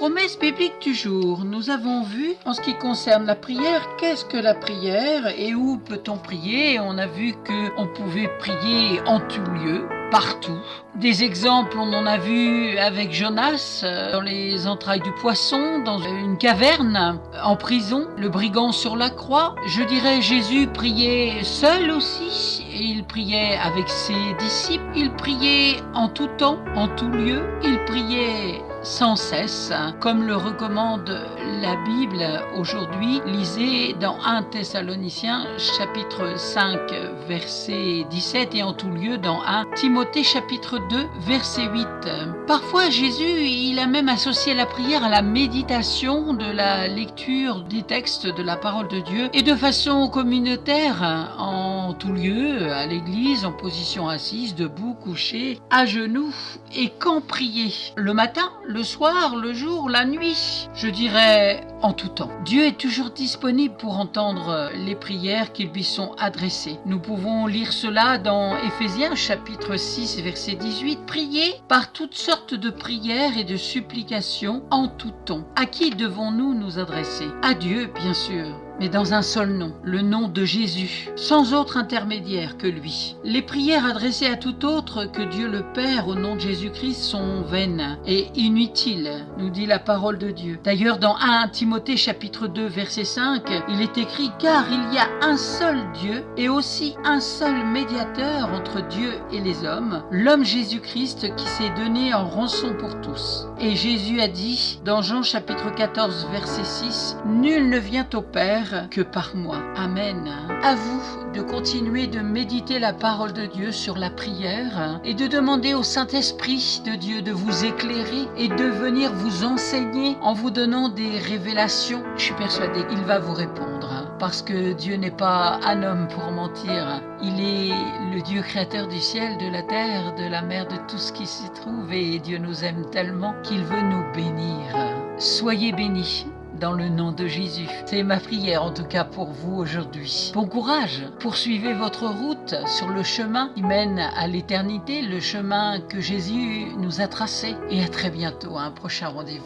Promesse biblique du jour. Nous avons vu, en ce qui concerne la prière, qu'est-ce que la prière et où peut-on prier. On a vu qu'on pouvait prier en tout lieu, partout. Des exemples, on en a vu avec Jonas, dans les entrailles du poisson, dans une caverne, en prison, le brigand sur la croix. Je dirais Jésus priait seul aussi, et il priait avec ses disciples, il priait en tout temps, en tout lieu, il priait sans cesse, comme le recommande la Bible aujourd'hui. Lisez dans 1 Thessaloniciens chapitre 5 verset 17 et en tout lieu dans 1 Timothée chapitre 2 verset 8. Parfois Jésus, il a même associé la prière à la méditation de la lecture des textes de la parole de Dieu et de façon communautaire, en tout lieu, à l'église, en position assise, debout, couché, à genoux. Et quand prier? Le matin, le soir, le jour, la nuit? Je dirais en tout temps. Dieu est toujours disponible pour entendre les prières qui lui sont adressées. Nous pouvons lire cela dans Éphésiens chapitre 6 verset 18. Priez par toutes sortes de prières et de supplications en tout temps. À qui devons-nous nous adresser? À Dieu, bien sûr, mais dans un seul nom, le nom de Jésus, sans autre intermédiaire que lui. Les prières adressées à tout autre que Dieu le Père au nom de Jésus-Christ sont vaines et inutiles, nous dit la parole de Dieu. D'ailleurs, dans 1 Timothée chapitre 2 verset 5, il est écrit: car il y a un seul Dieu et aussi un seul médiateur entre Dieu et les hommes, l'homme Jésus-Christ qui s'est donné en rançon pour tous. Et Jésus a dit dans Jean chapitre 14 verset 6, nul ne vient au Père que par moi. Amen. À vous de continuer de méditer la parole de Dieu sur la prière et de demander au Saint-Esprit de Dieu de vous éclairer et de venir vous enseigner en vous donnant des révélations. Je suis persuadée qu'il va vous répondre parce que Dieu n'est pas un homme pour mentir. Il est le Dieu créateur du ciel, de la terre, de la mer, de tout ce qui s'y trouve, et Dieu nous aime tellement qu'il veut nous bénir. Soyez bénis dans le nom de Jésus. C'est ma prière en tout cas pour vous aujourd'hui. Bon courage, poursuivez votre route sur le chemin qui mène à l'éternité, le chemin que Jésus nous a tracé. Et à très bientôt, à un prochain rendez-vous.